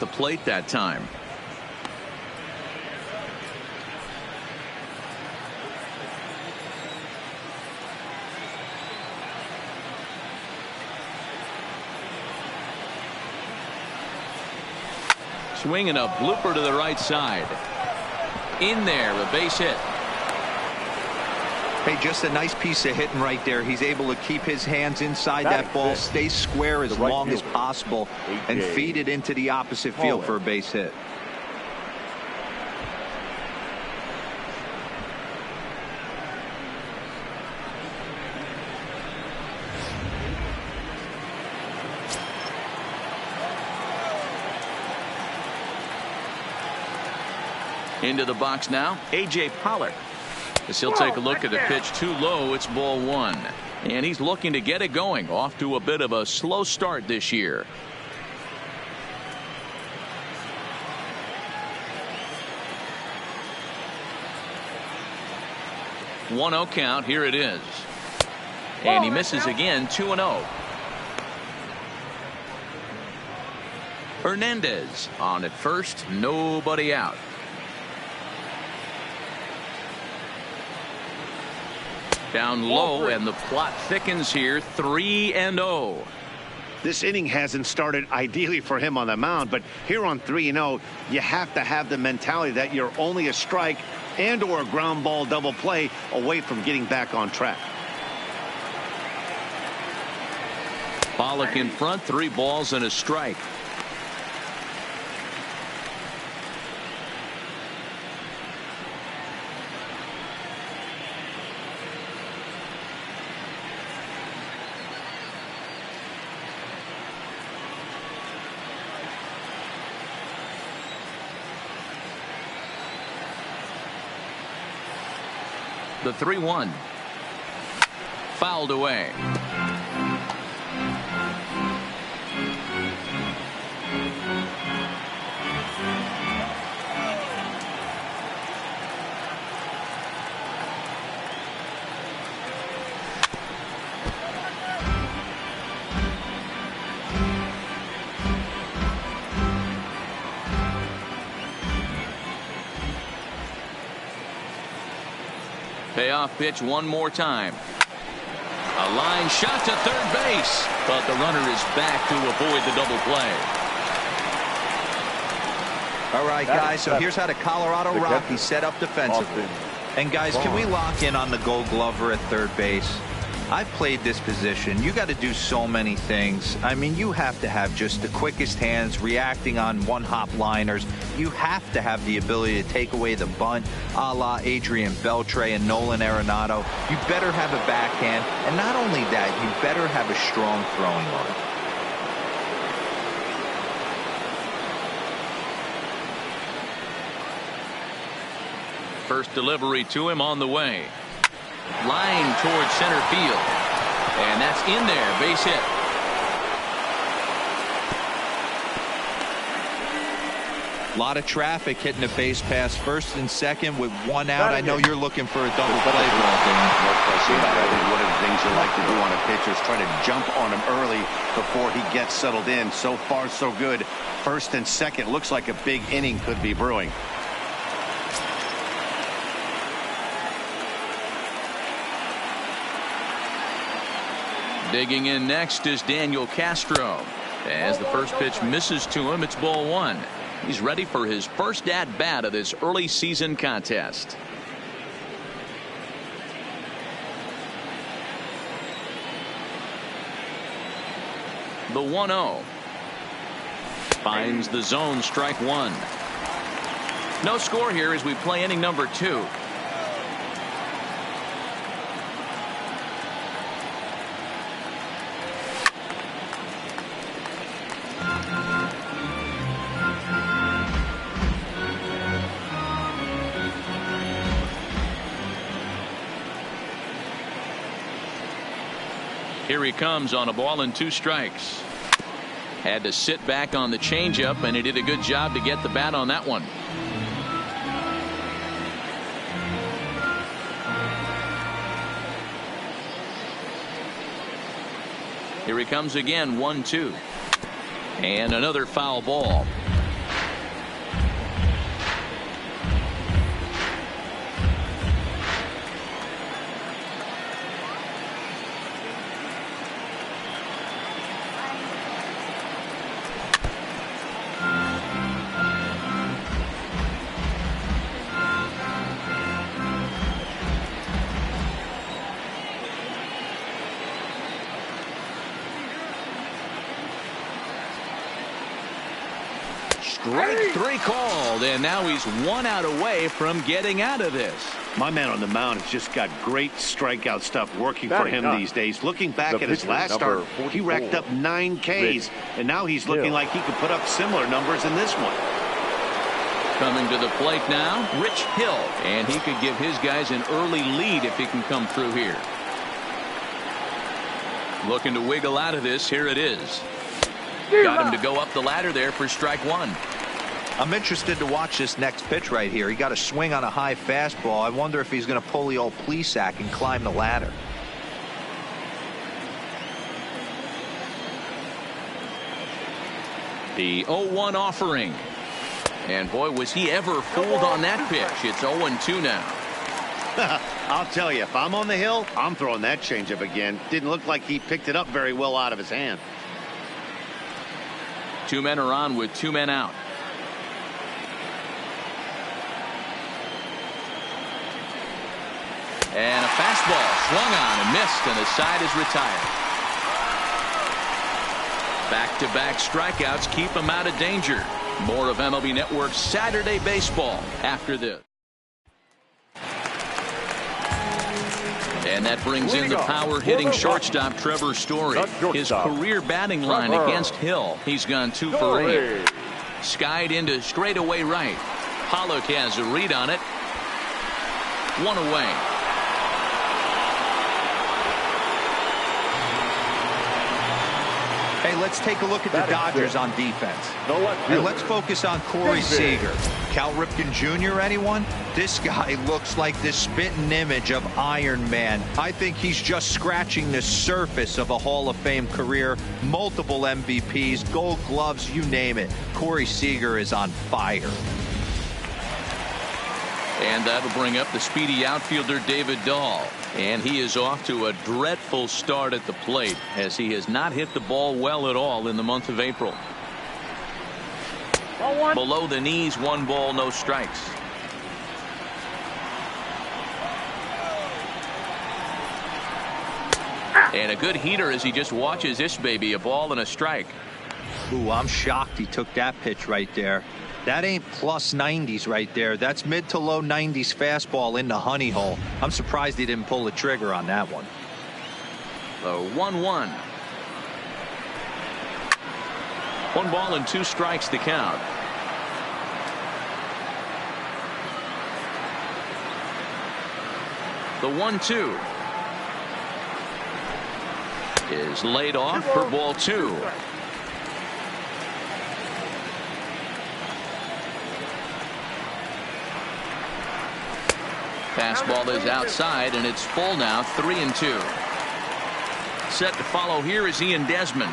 the plate that time. Swinging a blooper to the right side. In there, a base hit. Hey, just a nice piece of hitting right there. He's able to keep his hands inside that ball, stay square as long as possible, and feed it into the opposite field for a base hit. Into the box now, A.J. Pollard. As he'll take a look at the pitch too low, it's ball one. And he's looking to get it going. Off to a bit of a slow start this year. 1-0 count. Here it is. And he misses again. 2-0. Hernandez on at first. Nobody out. Down low, and the plot thickens here. 3-0. This inning hasn't started ideally for him on the mound, but here on 3-0, you have to have the mentality that you're only a strike and or a ground ball double play away from getting back on track. Pollock in front, 3 balls and a strike. The 3-1. Fouled away. Payoff pitch one more time. A line shot to third base, but the runner is back to avoid the double play. All right, guys, so here's how the Colorado Rockies set up defensively. And, guys, can we lock in on the Gold Glover at third base? I've played this position. You got to do so many things. I mean, you have to have just the quickest hands, reacting on one-hop liners. You have to have the ability to take away the bunt, a la Adrian Beltre and Nolan Arenado. You better have a backhand, and not only that, you better have a strong throwing arm. First delivery to him on the way. Line towards center field. And that's in there. Base hit. A lot of traffic hitting the base pass first and second with 1 out. I know you're looking for a double play ball, Dan. No question about it. I think one of the things you like to do on a pitcher is try to jump on him early before he gets settled in. So far, so good. First and second looks like a big inning could be brewing. Digging in next is Daniel Castro. As the first pitch misses to him, it's ball one. He's ready for his first at-bat of this early season contest. The 1-0. Finds the zone, strike one. No score here as we play inning number 2. Here he comes on a ball and 2 strikes. Had to sit back on the changeup, and he did a good job to get the bat on that one. Here he comes again, 1-2. And another foul ball. Strike three called, and now he's 1 out away from getting out of this. My man on the mound has just got great strikeout stuff working for him these days. Looking back at his last start, he racked up 9 Ks, and now he's looking like he could put up similar numbers in this one. Coming to the plate now, Rich Hill, and he could give his guys an early lead if he can come through here. Looking to wiggle out of this. Here it is. Got him to go up the ladder there for strike one. I'm interested to watch this next pitch right here. He got a swing on a high fastball. I wonder if he's going to pull the old Plesac and climb the ladder. The 0-1 offering. And boy, was he ever fooled on that pitch. It's 0-2 now. I'll tell you, if I'm on the hill, I'm throwing that changeup again. Didn't look like he picked it up very well out of his hand. 2 men are on with 2 men out. And a fastball swung on and missed, and the side is retired. Back-to-back strikeouts keep him out of danger. More of MLB Network's Saturday Baseball after this. And that brings in the power-hitting shortstop Trevor Story. His career batting line against Hill. He's gone 2 for 8. Skied into straightaway right. Pollock has a read on it. 1 away. Hey, let's take a look at the Dodgers on defense. And let's focus on Corey Seager. Cal Ripken Jr., anyone? This guy looks like the spitting image of Iron Man. I think he's just scratching the surface of a Hall of Fame career. Multiple MVPs, Gold Gloves, you name it. Corey Seager is on fire. And that'll bring up the speedy outfielder David Dahl. And he is off to a dreadful start at the plate, as he has not hit the ball well at all in the month of April. Below the knees, 1 ball, no strikes. And a good heater as he just watches this baby, a ball and a strike. Ooh, I'm shocked he took that pitch right there. That ain't plus 90s right there. That's mid to low 90s fastball in the honey hole. I'm surprised he didn't pull the trigger on that one. The 1-1. 1 ball and 2 strikes to count. The 1-2 is laid off for ball 2. Fastball is outside, and it's full now, 3-2. Set to follow here is Ian Desmond.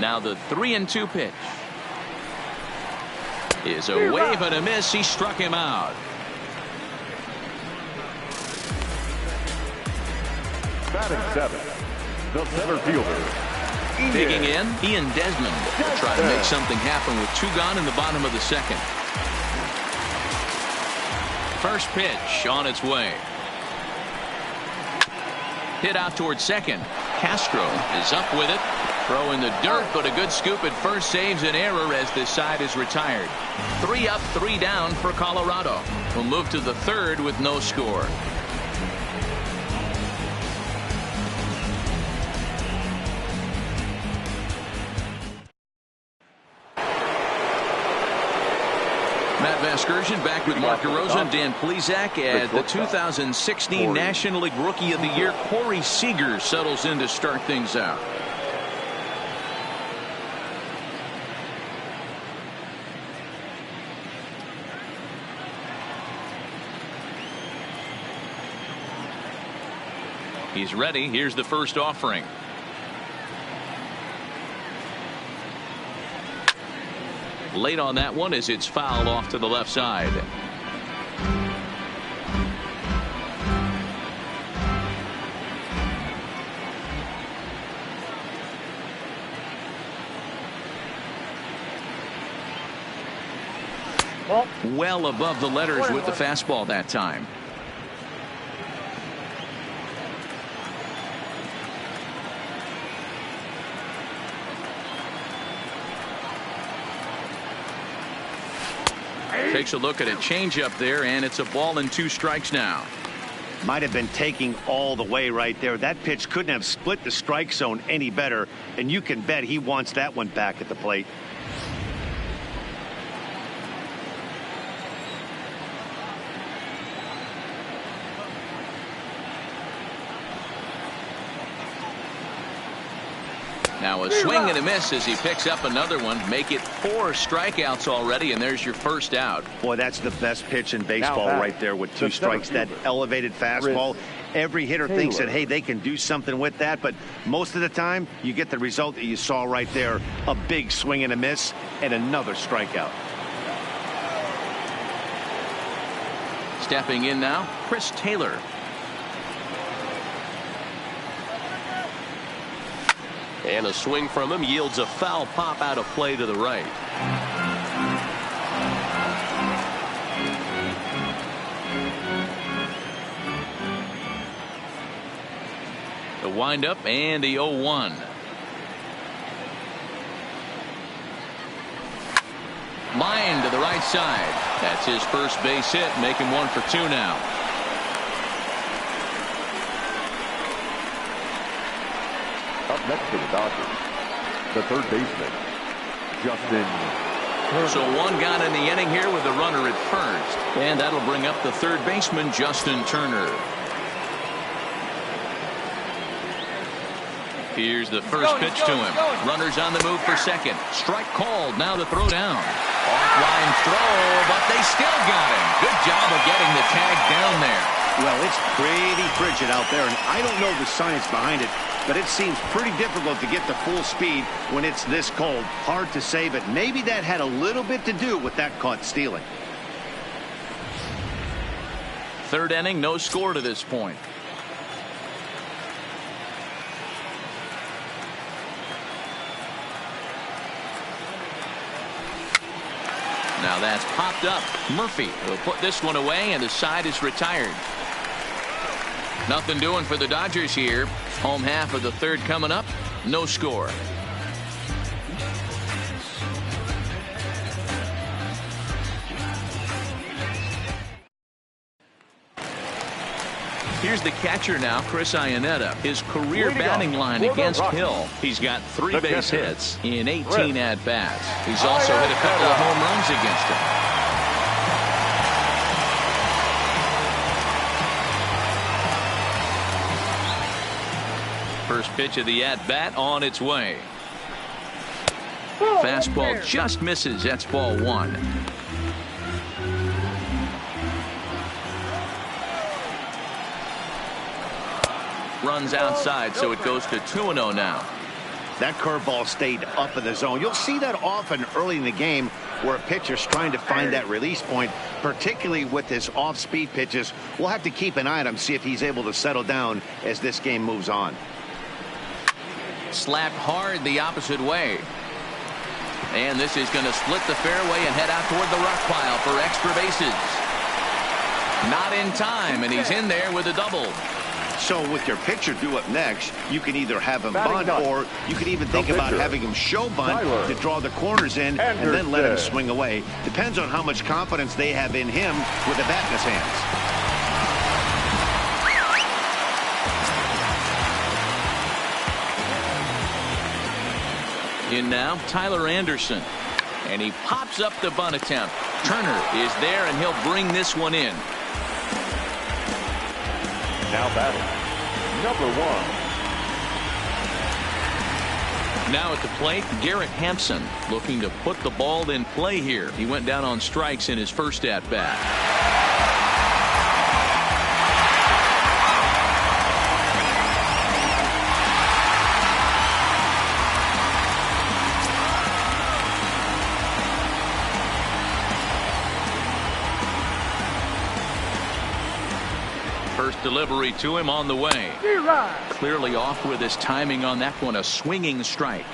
Now the 3-2 pitch is a wave and a miss. He struck him out. Batting 7, the center fielder. Digging in, Ian Desmond will try to make something happen with 2 gone in the bottom of the second. First pitch on its way. Hit out towards second. Castro is up with it. Throw in the dirt, but a good scoop at first saves an error as this side is retired. 3 up, 3 down for Colorado. We'll move to the 3rd with no score. Matt Vasgersian back with Mark DeRosa and Dan Plesac at the 2016 National League Rookie of the Year. Corey Seager settles in to start things out. He's ready. Here's the first offering. Late on that one as it's fouled off to the left side. Well above the letters with the fastball that time. Takes a look at a changeup there, and it's a ball and 2 strikes now. Might have been taking all the way right there. That pitch couldn't have split the strike zone any better, and you can bet he wants that one back at the plate. Now a swing and a miss as he picks up another one. Make it 4 strikeouts already, and there's your first out. Boy, that's the best pitch in baseball right there with 2 strikes. That elevated fastball. Every hitter thinks that, hey, they can do something with that, but most of the time you get the result that you saw right there. A big swing and a miss and another strikeout. Stepping in now, Chris Taylor. And a swing from him yields a foul pop out of play to the right. The windup and the 0-1. Line to the right side. That's his first base hit, making 1 for 2 now. Up next for the Dodgers, the third baseman, Justin. So 1 gone in the inning here with a runner at first. And that'll bring up the third baseman, Justin Turner. Here's the first pitch to him. Runners on the move for second. Strike called. Now the throw down. Offline throw, but they still got him. Good job of getting the tag down there. Well, it's pretty frigid out there, and I don't know the science behind it, but it seems pretty difficult to get to full speed when it's this cold. Hard to say, but maybe that had a little bit to do with that caught stealing. Third inning, no score to this point. Now that's popped up. Murphy will put this one away, and the side is retired. Nothing doing for the Dodgers here. Home half of the third coming up. No score. Here's the catcher now, Chris Iannetta. His career batting line against Hill. He's got 3 base hits in 18 at-bats. He's also hit a couple of home runs against him. First pitch of the at-bat on its way. Fastball just misses. That's ball 1. Runs outside, so it goes to 2-0 now. That curveball stayed up in the zone. You'll see that often early in the game where a pitcher's trying to find that release point, particularly with his off-speed pitches. We'll have to keep an eye on him, see if he's able to settle down as this game moves on. Slapped hard the opposite way. And this is going to split the fairway and head out toward the rock pile for extra bases. Not in time, and he's in there with a double. So with your pitcher due up next, you can either have him bunt, or you could even think about having him show bunt to draw the corners in and then let him swing away. Depends on how much confidence they have in him with the bat in his hands. In now, Tyler Anderson. And he pops up the bunt attempt. Turner is there, and he'll bring this one in. Now batting, number 1. Now at the plate, Garrett Hampson looking to put the ball in play here. He went down on strikes in his first at-bat. First delivery to him on the way. Clearly off with his timing on that one. A swinging strike.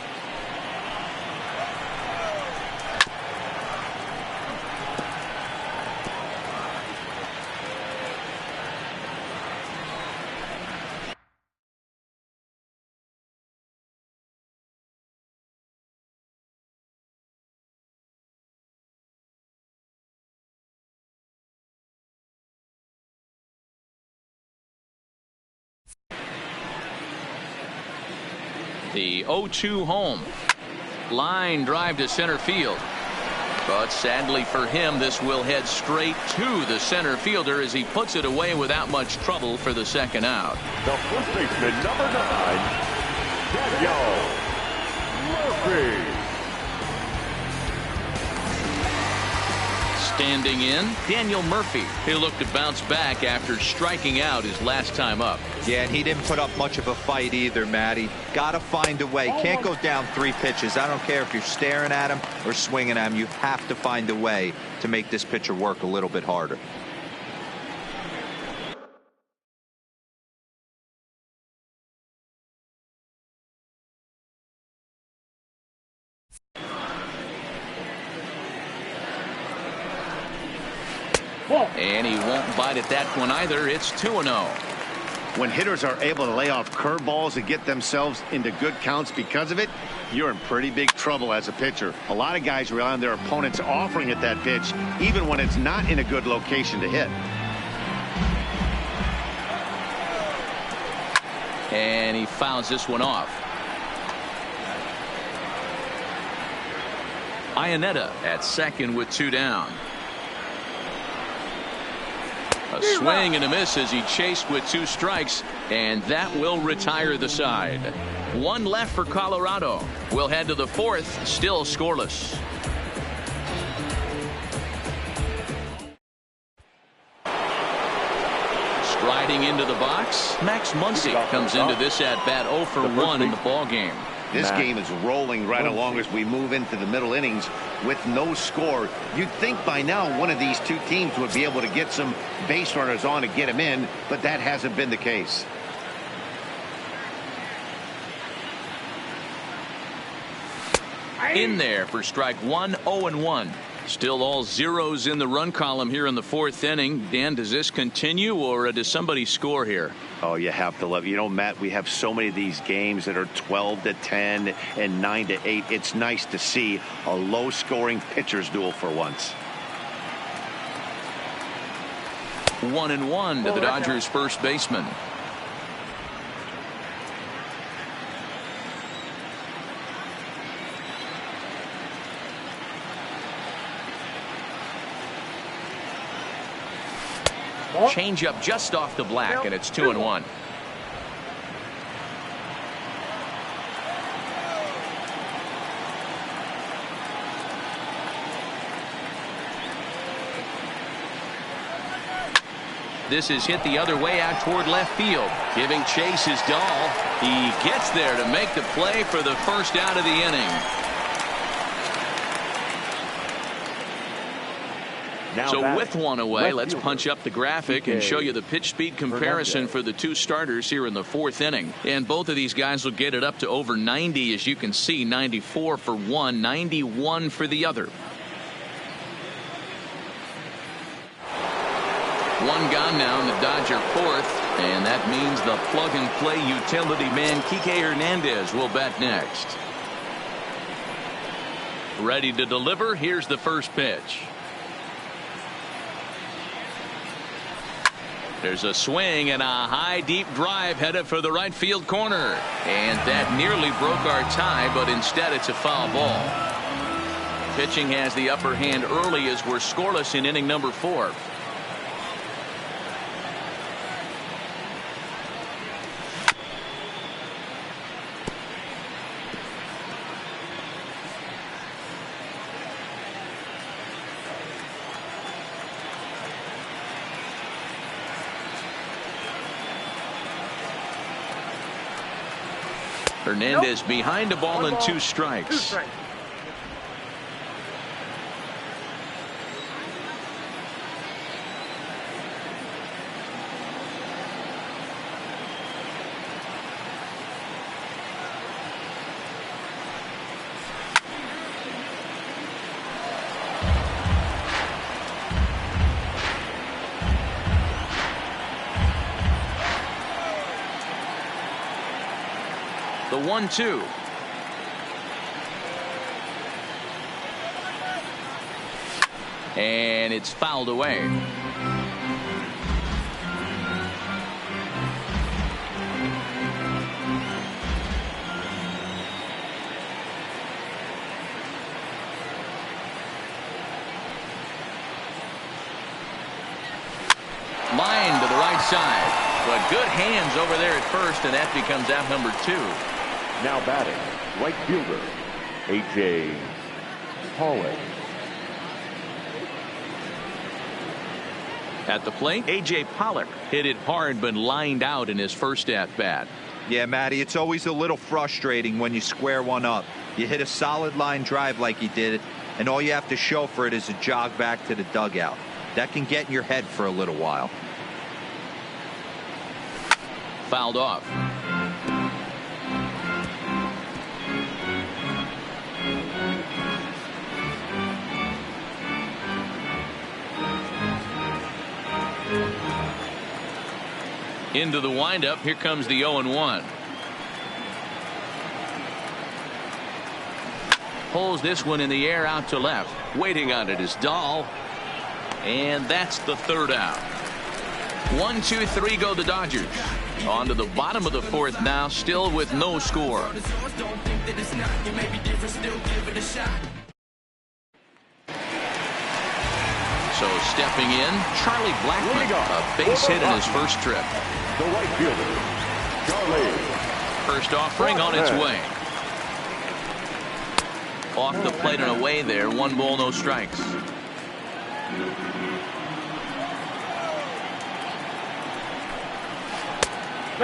The 0-2 home. Line drive to center field. But sadly for him, this will head straight to the center fielder as he puts it away without much trouble for the second out. The first baseman, number 9, Daniel Murphy. Standing in, Daniel Murphy. He'll look to bounce back after striking out his last time up. Yeah, and he didn't put up much of a fight either, Matty. Got to find a way. Can't go down 3 pitches. I don't care if you're staring at him or swinging at him. You have to find a way to make this pitcher work a little bit harder. And he won't bite at that one either. It's 2-0. When hitters are able to lay off curveballs and get themselves into good counts because of it, you're in pretty big trouble as a pitcher. A lot of guys rely on their opponents offering at that pitch, even when it's not in a good location to hit. And he fouls this one off. Ionetta at second with 2 down. A swing and a miss as he chased with 2 strikes, and that will retire the side. 1 left for Colorado. We'll head to the 4th, still scoreless. Striding into the box, Max Muncy comes into this at-bat 0 for 1 in the ballgame. This game is rolling right along as we move into the middle innings with no score. You'd think by now one of these 2 teams would be able to get some base runners on to get them in, but that hasn't been the case. In there for strike 1, 0-1. Still all zeros in the run column here in the 4th inning. Dan, does this continue or does somebody score here? Oh, you have to love it. You know, Matt, we have so many of these games that are 12-10 and 9-8. It's nice to see a low-scoring pitcher's duel for once. 1-1 to the Dodgers first baseman. Change up just off the black, and it's 2-1. This is hit the other way out toward left field. Giving chase is Dahl. He gets there to make the play for the first out of the inning. So with 1 away, let's punch up the graphic and show you the pitch speed comparison for the 2 starters here in the 4th inning. And both of these guys will get it up to over 90, as you can see. 94 for one, 91 for the other. 1 gone now in the Dodger 4th, and that means the plug-and-play utility man Kike Hernandez will bat next. Ready to deliver. Here's the first pitch. There's a swing and a high deep drive headed for the right field corner, and that nearly broke our tie, but instead it's a foul ball. Pitching has the upper hand early as we're scoreless in inning number 4. Hernandez behind the ball and 2 strikes. The 1-2. And it's fouled away. Line to the right side. But good hands over there at first, and that becomes out number 2. Now batting, right fielder, A.J. Pollock. At the plate, A.J. Pollock hit it hard but lined out in his first at-bat. Yeah, Matty, it's always a little frustrating when you square one up. You hit a solid line drive like he did, and all you have to show for it is a jog back to the dugout. That can get in your head for a little while. Fouled off. Into the windup. Here comes the 0-1. Pulls this one in the air out to left. Waiting on it is Dahl. And that's the third out. 1, 2, 3 go the Dodgers. On to the bottom of the fourth now, still with no score. So stepping in, Charlie Blackmon, a base hit in his first trip. The right fielder, Charlie. First offering on its way. Off the plate and away there. 1 ball, no strikes.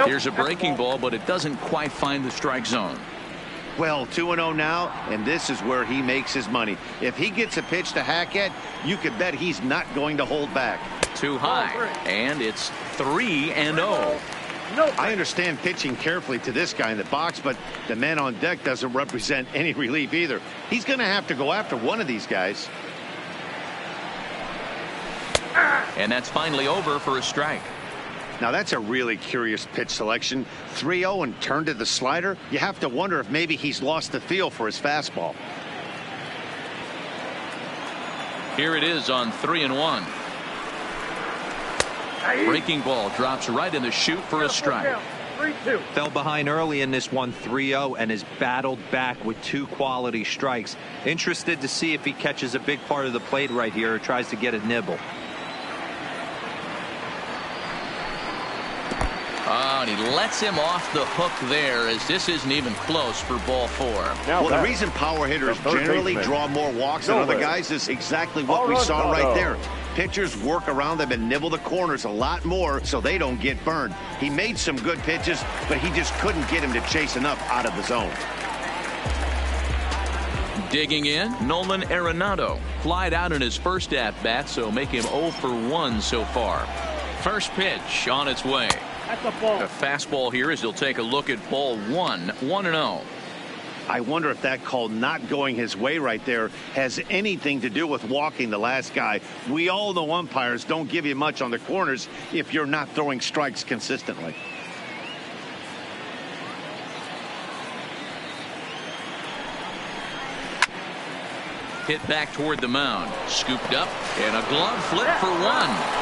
Here's a breaking ball, but it doesn't quite find the strike zone. Well, 2-0 now, and this is where he makes his money. If he gets a pitch to hack at, you could bet he's not going to hold back. Too high, and it's 3-0. I understand pitching carefully to this guy in the box, but the man on deck doesn't represent any relief either. He's going to have to go after one of these guys. And that's finally over for a strike. Now that's a really curious pitch selection. 3-0 and turned to the slider. You have to wonder if maybe he's lost the feel for his fastball. Here it is on 3-1. Breaking ball drops right in the chute for a strike. 3-2. Fell behind early in this one 3-0 and has battled back with 2 quality strikes. Interested to see if he catches a big part of the plate right here or tries to get a nibble. Oh, and he lets him off the hook there, as this isn't even close for ball 4. Well, the reason power hitters generally draw more walks than other guys is exactly what we saw right there. Pitchers work around them and nibble the corners a lot more so they don't get burned. He made some good pitches, but he just couldn't get him to chase enough out of the zone. Digging in, Nolan Arenado. Flied out in his first at-bat, so make him 0 for 1 so far. First pitch on its way. That's a ball. A fastball here as he'll take a look at ball 1, 1-0. I wonder if that call not going his way right there has anything to do with walking the last guy. We all know umpires don't give you much on the corners if you're not throwing strikes consistently. Hit back toward the mound. Scooped up, and a glove flip for 1.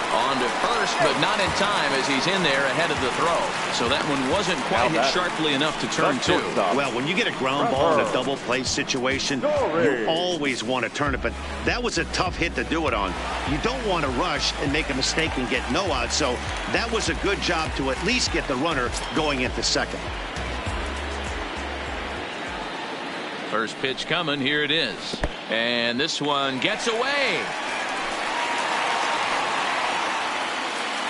On to first, but not in time as he's in there ahead of the throw. So that one wasn't quite hit sharply enough to turn 2. Well, when you get a ground ball in a double play situation, you always want to turn it, but that was a tough hit to do it on. You don't want to rush and make a mistake and get no out, so that was a good job to at least get the runner going into second. First pitch coming. Here it is. And this one gets away.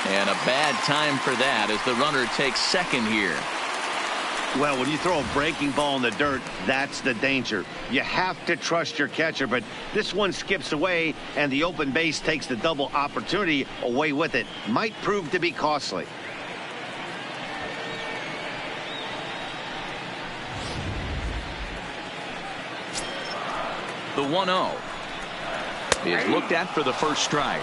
And a bad time for that as the runner takes second here. Well, when you throw a breaking ball in the dirt, that's the danger. You have to trust your catcher, but this one skips away, and the open base takes the double opportunity away with it. Might prove to be costly. The 1-0 is looked at for the first strike.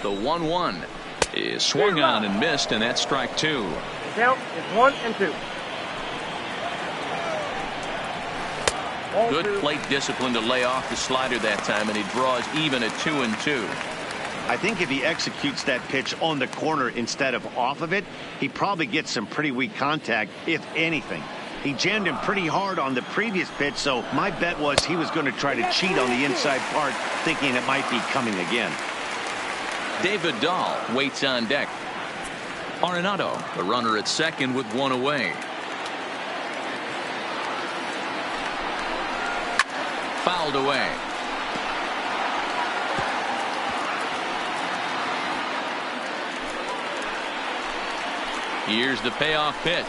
The 1-1 is swung on and missed, and that's strike 2. Count is 1-2. Good plate discipline to lay off the slider that time, and he draws even at 2-2. I think if he executes that pitch on the corner instead of off of it, he probably gets some pretty weak contact, if anything. He jammed him pretty hard on the previous pitch, so my bet was he was going to try to cheat on the inside part, thinking it might be coming again. David Dahl waits on deck. Arenado, the runner at second with one away. Fouled away. Here's the payoff pitch.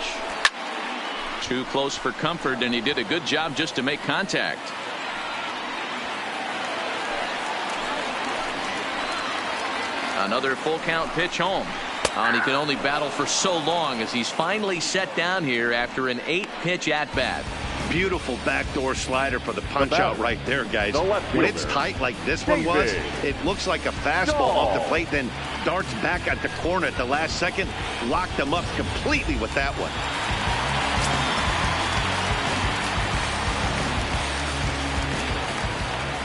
Too close for comfort, and he did a good job just to make contact. Another full count pitch home. And he can only battle for so long as he's finally set down here after an 8-pitch at-bat. Beautiful backdoor slider for the punch-out right there, guys. When it's tight like this one was, it looks like a fastball off the plate, then darts back at the corner at the last second. Locked him up completely with that one.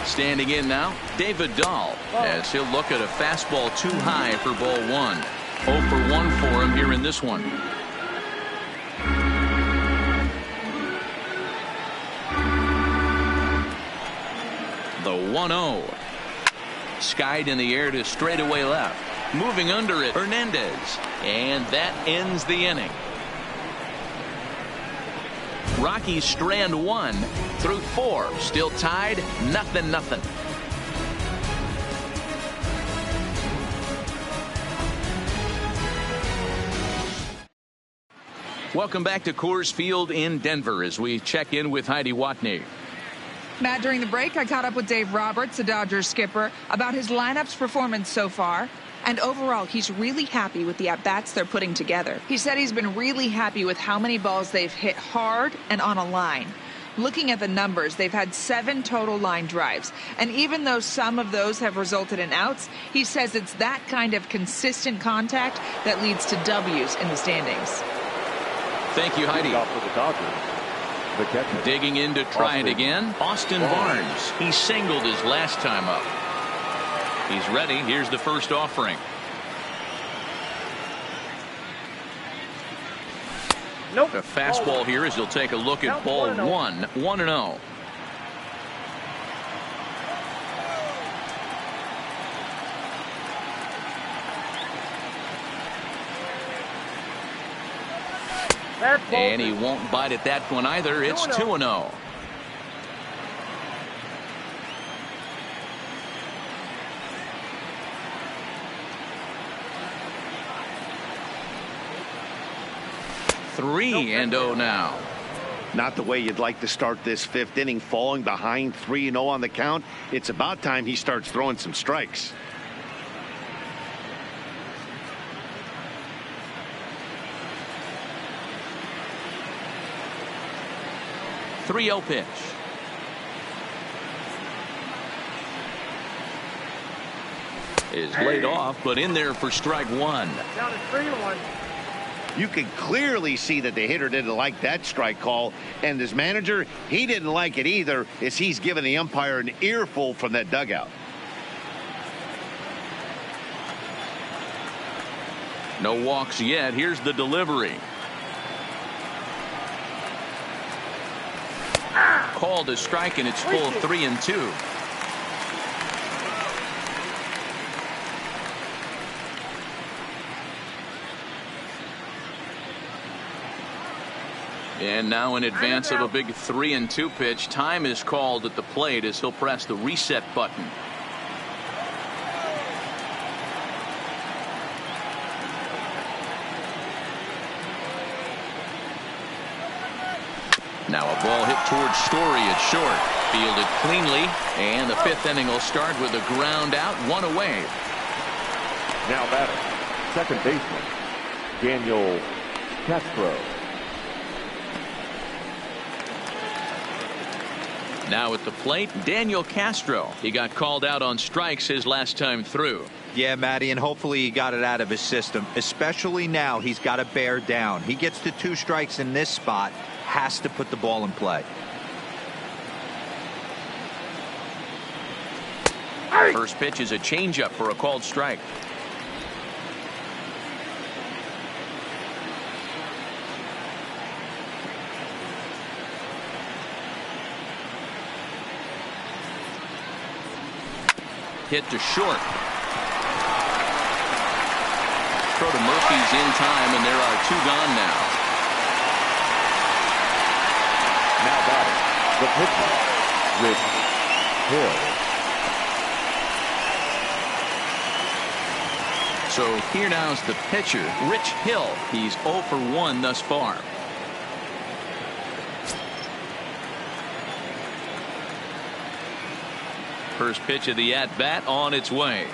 Standing in now, David Dahl, as he'll look at a fastball too high for ball one. 0 for 1 for him here in this one. The 1-0. Skied in the air to straightaway left. Moving under it, Hernandez. And that ends the inning. Rockies strand 1 through 4. Still tied, 0-0. Welcome back to Coors Field in Denver as we check in with Heidi Watney. Matt, during the break, I caught up with Dave Roberts, the Dodgers skipper, about his lineup's performance so far. And overall, he's really happy with the at-bats they're putting together. He said he's been really happy with how many balls they've hit hard and on a line. Looking at the numbers, they've had 7 total line drives. And even though some of those have resulted in outs, he says it's that kind of consistent contact that leads to W's in the standings. Thank you, Heidi. Digging in to try it again, Austin Barnes. He singled his last time up. He's ready. Here's the first offering. Nope. The fastball here as he'll take a look at ball 1. 1-0. And he won't bite at that one either. It's 2-0. Three and 0 now. Not the way you'd like to start this 5th inning, falling behind 3-0 on the count. It's about time he starts throwing some strikes. .30 pitch. Is laid off, but in there for strike 1. Down to 3-1. You can clearly see that the hitter didn't like that strike call, and his manager, he didn't like it either, as he's giving the umpire an earful from that dugout. No walks yet. Here's the delivery. Called a strike, and it's full 3-2. And now in advance of a big 3-2 pitch, time is called at the plate as he'll press the reset button. Now a ball hit towards Story at short. Fielded cleanly, and the 5th inning will start with a ground out, 1 away. Now batting, second baseman, Daniel Castro. Now at the plate, Daniel Castro. He got called out on strikes his last time through. Yeah, Matty, and hopefully he got it out of his system. Especially now, he's got to bear down. He gets to 2 strikes in this spot, has to put the ball in play. First pitch is a changeup for a called strike. Hit to short. Throw to Murphy's in time, and there are 2 gone now. Now batting, the pitcher, Rich Hill. So here now's the pitcher, Rich Hill. He's 0 for 1 thus far. First pitch of the at-bat on its way.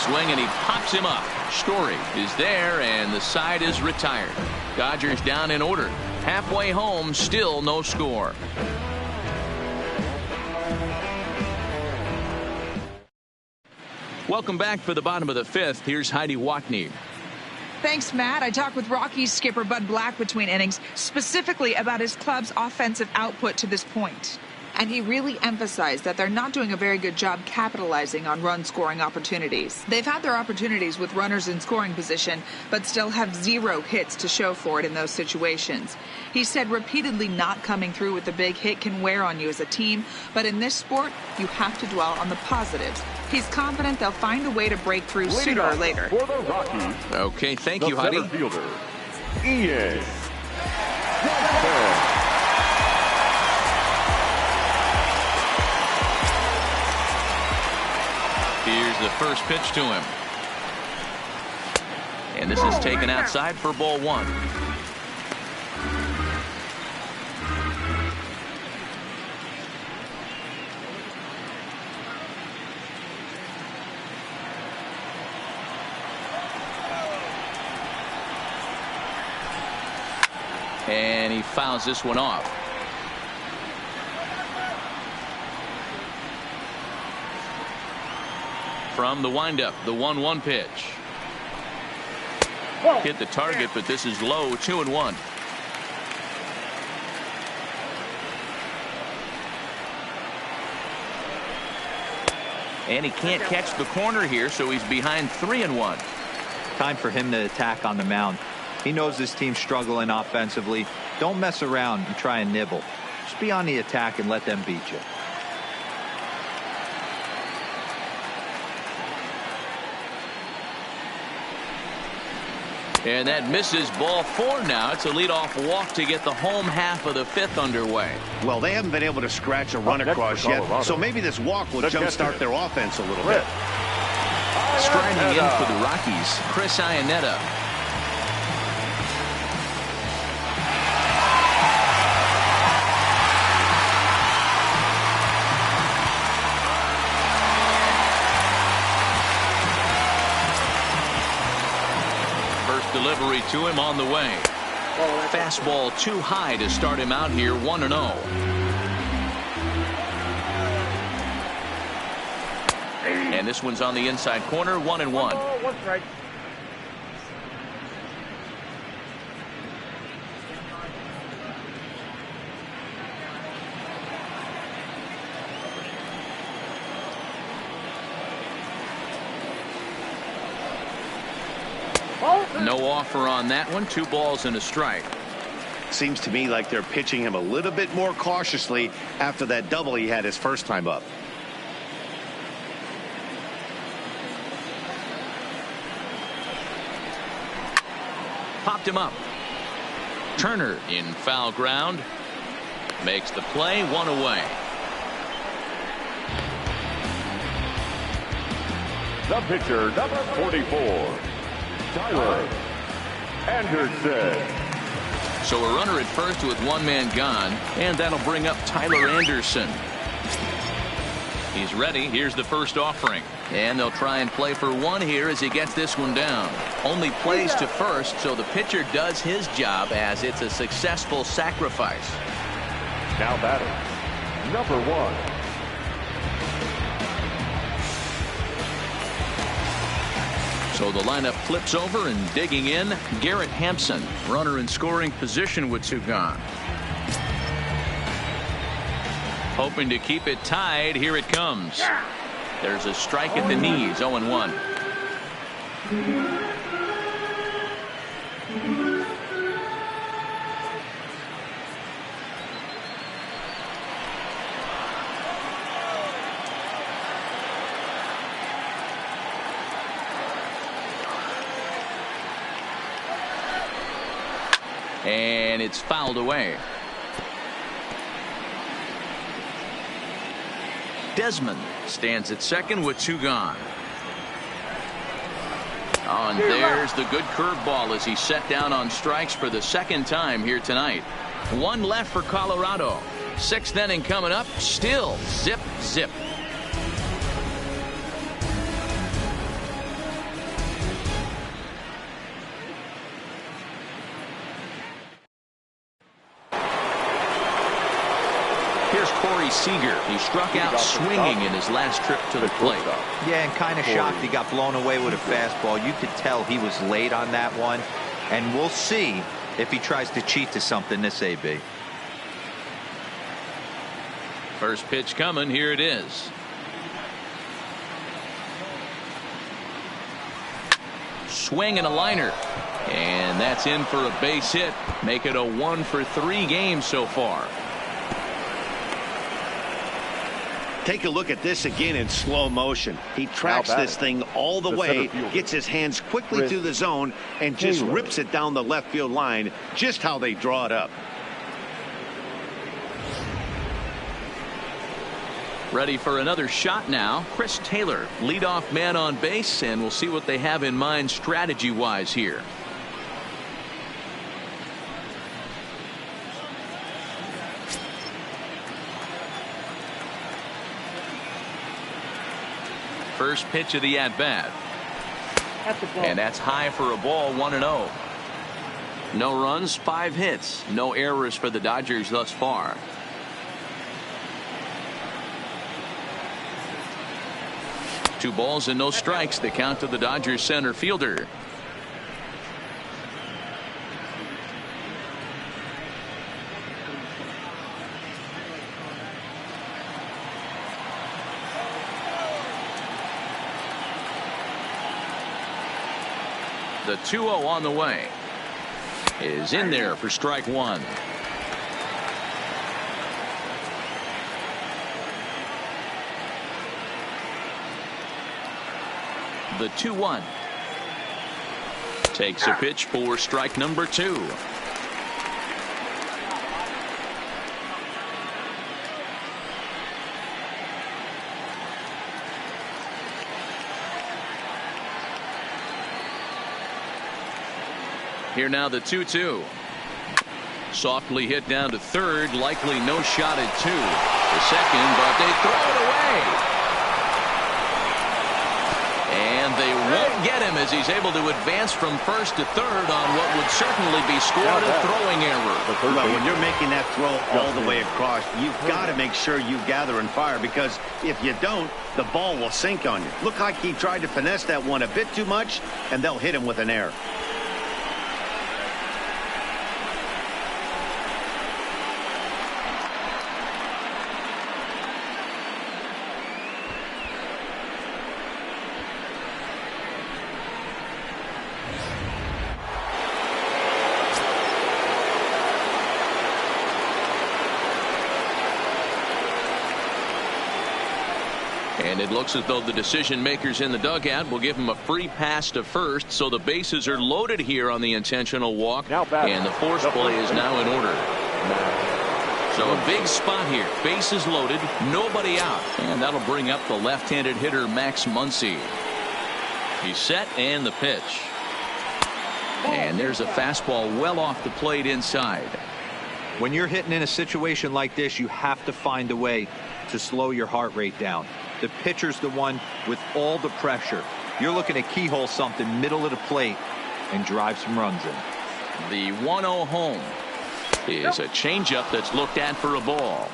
Swing, and he pops him up. Story is there, and the side is retired. Dodgers down in order. Halfway home, still no score. Welcome back for the bottom of the 5th. Here's Heidi Watney. Thanks, Matt. I talked with Rockies skipper Bud Black between innings, specifically about his club's offensive output to this point. And he really emphasized that they're not doing a very good job capitalizing on run-scoring opportunities. They've had their opportunities with runners in scoring position, but still have 0 hits to show for it in those situations. He said repeatedly not coming through with the big hit can wear on you as a team, but in this sport, you have to dwell on the positives. He's confident they'll find a way to break through sooner or later. For the Rockies, okay, thank you, Heidi. Center fielder, Ian. Here's the first pitch to him. And this is taken outside for ball 1. And he fouls this one off. From the windup, the 1-1 pitch. Hit the target, but this is low, 2-1. And he can't catch the corner here, so he's behind 3-1. Time for him to attack on the mound. He knows this team's struggling offensively. Don't mess around and try and nibble. Just be on the attack and let them beat you. And that misses, ball 4 now. It's a leadoff walk to get the home half of the 5th underway. Well, they haven't been able to scratch a run across yet, so maybe this walk will jumpstart their offense a little bit. Striding in for the Rockies, Chris Iannetta. Delivery to him on the way. Fastball too high to start him out here, 1-0. And this one's on the inside corner, 1-1. One strike. No offer on that one. 2 balls and a strike. Seems to me like they're pitching him a little bit more cautiously after that double he had his first time up. Popped him up. Turner in foul ground. Makes the play, 1 away. The pitcher, number 44. Tyler Anderson. So a runner at first with 1 man gone, and that'll bring up Tyler Anderson. He's ready. Here's the first offering, and they'll try and play for 1 here as he gets this one down. Only plays to first, so the pitcher does his job as it's a successful sacrifice. Now batting, number 1. So the lineup flips over, and digging in, Garrett Hampson, runner in scoring position with 2 gone. Hoping to keep it tied. Here it comes. There's a strike at the knees. 0-1. And it's fouled away. Desmond stands at second with 2 gone. Oh, and there's the good curveball as he set down on strikes for the 2nd time here tonight. 1 left for Colorado. 6th inning coming up. Still zip, zip. Seager. He struck out swinging in his last trip to the plate. Yeah, and kind of shocked he got blown away with a fastball. You could tell he was late on that one. And we'll see if he tries to cheat to something this AB. First pitch coming. Here it is. Swing and a liner. And that's in for a base hit. Make it a 1-for-3 game so far. Take a look at this again in slow motion. He tracks this thing all the way, gets his hands quickly through the zone, and just rips it down the left field line, just how they draw it up. Ready for another shot now. Chris Taylor, leadoff man on base, and we'll see what they have in mind strategy-wise here. First pitch of the at-bat. And that's high for a ball. 1-0. No runs, 5 hits. No errors for the Dodgers thus far. Two balls and no strikes. The count to the Dodgers center fielder. The 2-0 on the way is in there for strike 1. The 2-1 takes a pitch for strike number 2. Here now the 2-2. Softly hit down to third. Likely no shot at 2. The second, but they throw it away. And they won't get him as he's able to advance from first to third on what would certainly be scored a throwing error. Well, when you're making that throw all the way across, you've got to make sure you gather and fire, because if you don't, the ball will sink on you. Look like he tried to finesse that one a bit too much, and they'll hit him with an error. And it looks as though the decision makers in the dugout will give him a free pass to first, so the bases are loaded here on the intentional walk, and the force play is now in order. So a big spot here. Bases loaded, nobody out, and that'll bring up the left-handed hitter Max Muncy. He's set, and the pitch. And there's a fastball well off the plate inside. When you're hitting in a situation like this, you have to find a way to slow your heart rate down. The pitcher's the one with all the pressure. You're looking to keyhole something middle of the plate and drive some runs in. The 1-0 home is a changeup that's looked at for a ball.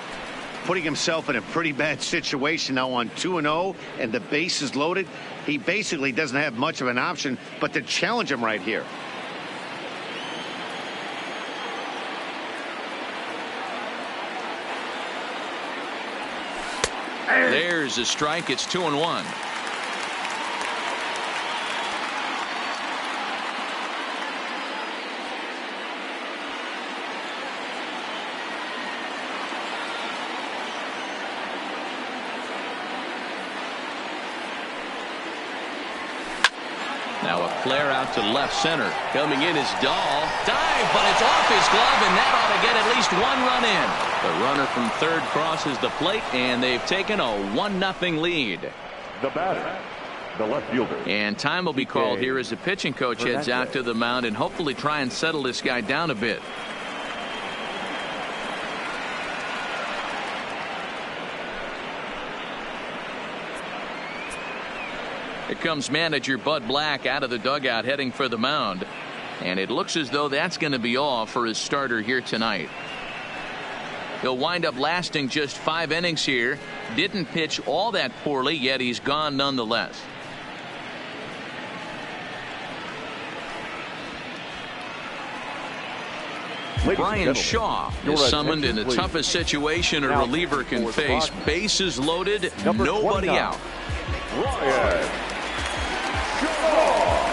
Putting himself in a pretty bad situation now on 2-0, and the base is loaded. He basically doesn't have much of an option but to challenge him right here. There's a strike. It's 2-1. Now a flare out to left center. Coming in is Dahl. Dive, but it's off his glove, and that ought to get at least one run in. The runner from third crosses the plate, and they've taken a 1-0 lead. The batter, the left fielder. And time will be called here as the pitching coach heads out to the mound and hopefully try and settle this guy down a bit. Here comes manager Bud Black out of the dugout heading for the mound. And it looks as though that's going to be all for his starter here tonight. He'll wind up lasting just 5 innings here. Didn't pitch all that poorly, yet he's gone nonetheless. Brian Shaw is summoned in the toughest situation a reliever can face. Bases loaded, nobody out. Brian Shaw.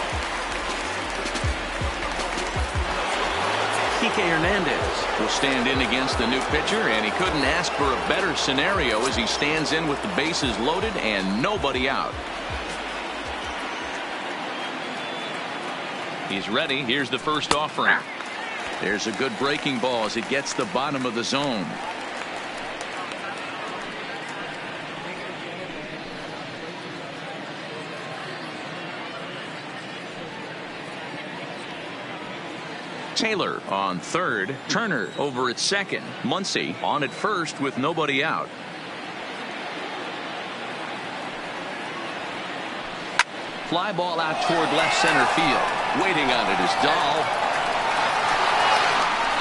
Kike Hernandez will stand in against the new pitcher, and he couldn't ask for a better scenario as he stands in with the bases loaded and nobody out. He's ready. Here's the first offering. There's a good breaking ball as it gets the bottom of the zone. Taylor on third. Turner over at second. Muncy on at first with nobody out. Fly ball out toward left center field. Waiting on it is Dahl.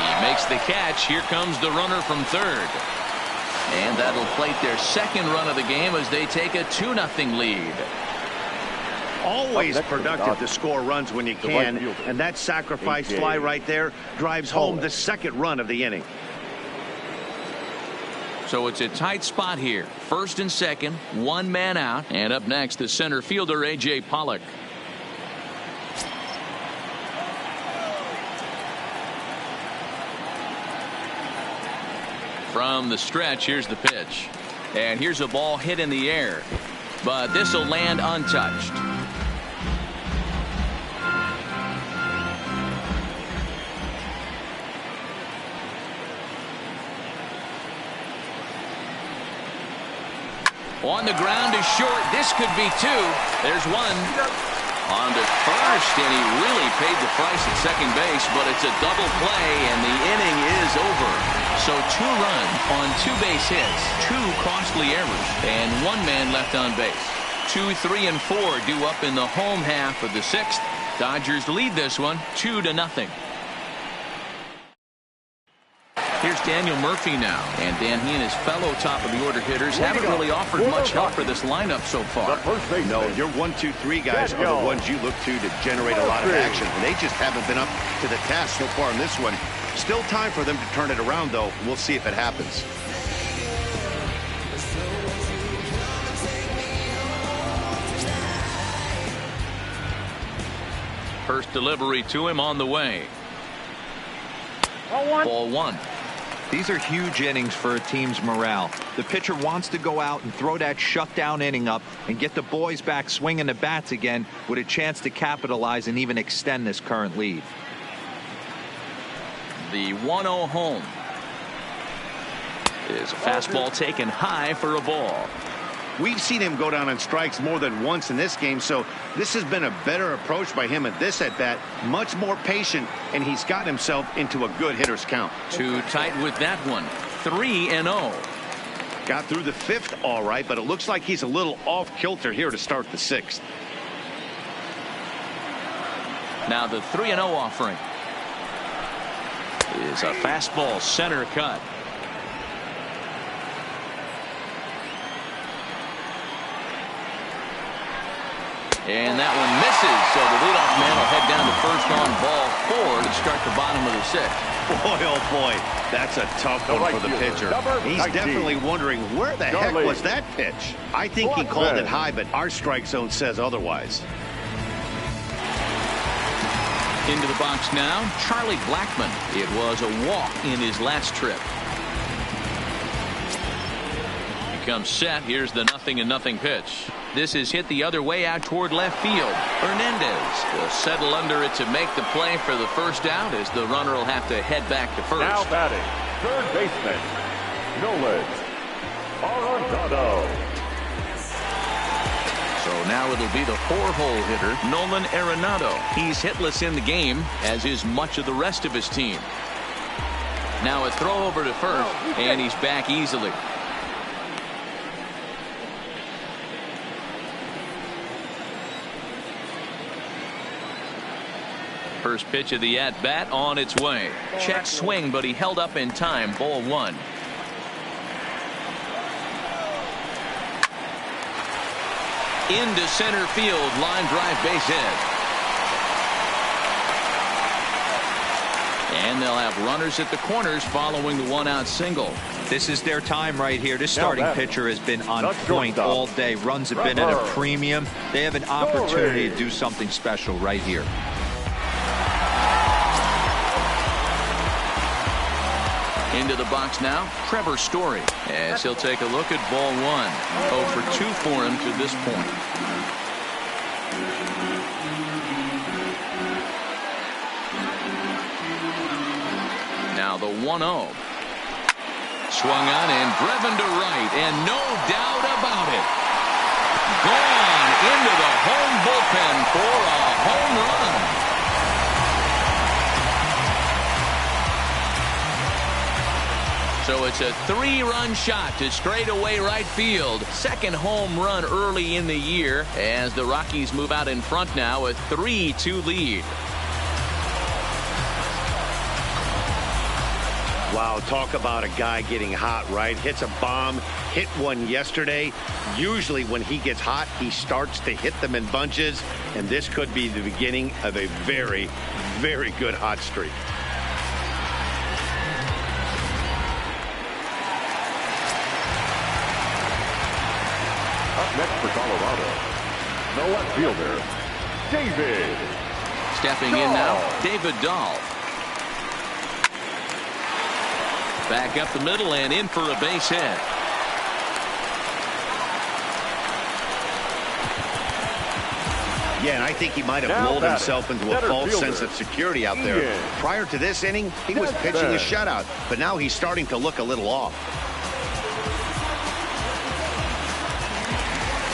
He makes the catch. Here comes the runner from third. And that'll plate their second run of the game as they take a 2-0 lead. Always productive to score runs when you can, and that sacrifice fly right there drives home the second run of the inning. So it's a tight spot here. First and second, 1 man out, and up next the center fielder A.J. Pollock. From the stretch, here's the pitch, and here's a ball hit in the air, but this will land untouched. On the ground is short. This could be 2. There's 1. On to first, and he really paid the price at second base, but it's a double play, and the inning is over. So 2 runs on 2 base hits, 2 costly errors, and 1 man left on base. 2, 3, and 4 due up in the home half of the 6th. Dodgers lead this one 2-0. Here's Daniel Murphy now, and Dan, he and his fellow top-of-the-order hitters haven't really offered much help for this lineup so far. No, your 1, 2, 3 guys are the ones you look to generate a lot of action. They just haven't been up to the task so far in this one. Still time for them to turn it around, though. We'll see if it happens. First delivery to him on the way. Ball 1. These are huge innings for a team's morale. The pitcher wants to go out and throw that shutdown inning up and get the boys back swinging the bats again with a chance to capitalize and even extend this current lead. The 1-0 home is a fastball taken high for a ball. We've seen him go down on strikes more than once in this game, so this has been a better approach by him at this at-bat. Much more patient, and he's gotten himself into a good hitter's count. Too tight with that one. 3-0. Got through the 5th all right, but it looks like he's a little off-kilter here to start the 6th. Now the 3-0 offering is a fastball center cut. And that one misses, so the leadoff man will head down to first on ball 4 to start the bottom of the 6th. Boy, oh boy, that's a tough one for the pitcher. He's definitely wondering where the heck was that pitch. I think he called it high, but our strike zone says otherwise. Into the box now, Charlie Blackmon. It was a walk in his last trip. He comes set. Here's the 0-0 pitch. This is hit the other way out toward left field. Hernandez will settle under it to make the play for the first out, as the runner will have to head back to first. Now batting, third baseman, Nolan Arenado. So now it'll be the 4-hole hitter, Nolan Arenado. He's hitless in the game, as is much of the rest of his team. Now a throw over to first, and he's back easily. First pitch of the at-bat on its way. Check swing, but he held up in time. Ball 1. Into center field. Line drive, base hit. And they'll have runners at the corners following the 1-out single. This is their time right here. This starting pitcher has been on point all day. Runs have been at a premium. They have an opportunity to do something special right here. Into the box now, Trevor Story, as he'll take a look at ball 1. 0 for 2 for him to this point. Now the 1-0. Swung on and driven to right, and no doubt about it. Gone into the home bullpen for a home run. So it's a 3-run shot to straightaway right field. Second home run early in the year, as the Rockies move out in front now, a 3-2 lead. Wow, talk about a guy getting hot, right? Hits a bomb, hit one yesterday. Usually when he gets hot, he starts to hit them in bunches, and this could be the beginning of a very, very good hot streak. Up next for Colorado, the left fielder, David. Stepping in now, David Dahl. Back up the middle and in for a base hit. Yeah, and I think he might have lulled himself into a false sense of security out there. Prior to this inning, he was pitching a shutout, but now he's starting to look a little off.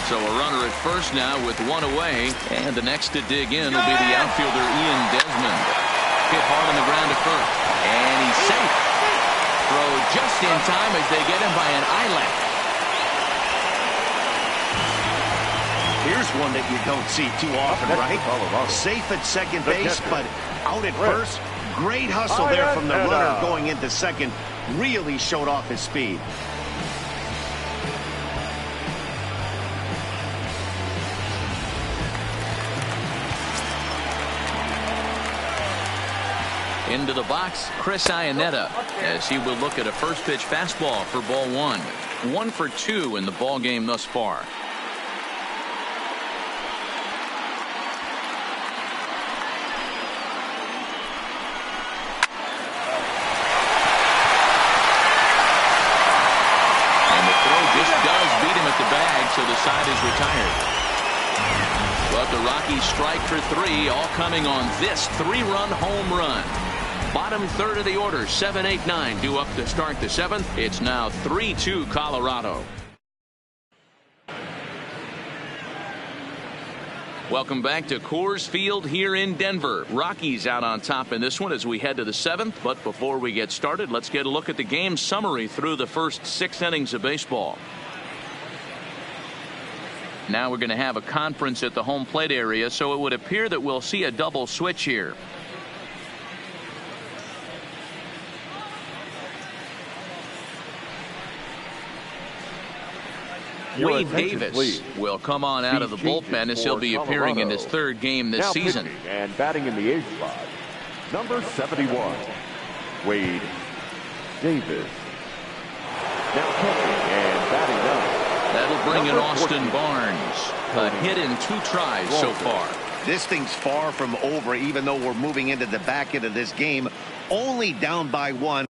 So a runner at first now with 1 away, and the next to dig in will be the outfielder Ian Desmond. Hit hard on the ground to first, and he's safe. Throw just in time as they get him by an eyelet. Here's one that you don't see too often, right? Safe at second base, but out at first. Great hustle there from the runner going into second. Really showed off his speed. Into the box, Chris Iannetta, as he will look at a first pitch fastball for ball 1. 1 for 2 in the ball game thus far. And the throw just does beat him at the bag, so the side is retired. But the Rockies strike for 3, all coming on this 3-run home run. Bottom third of the order, 7, 8, 9 due up to start the 7th. It's now 3-2 Colorado. Welcome back to Coors Field here in Denver. Rockies out on top in this one as we head to the 7th. But before we get started, let's get a look at the game summary through the first 6 innings of baseball. Now we're going to have a conference at the home plate area, so it would appear that we'll see a double switch here. Your Wade attention, Davis please. will come on out of the bullpen as he'll be appearing in his third game this Now season. pitching and batting in the eighth spot, number 71, Wade Davis. Now catching and batting ninth, That'll bring in number Austin 14, Barnes. A hit in 2 tries so far. This thing's far from over, even though we're moving into the back end of this game, only down by 1.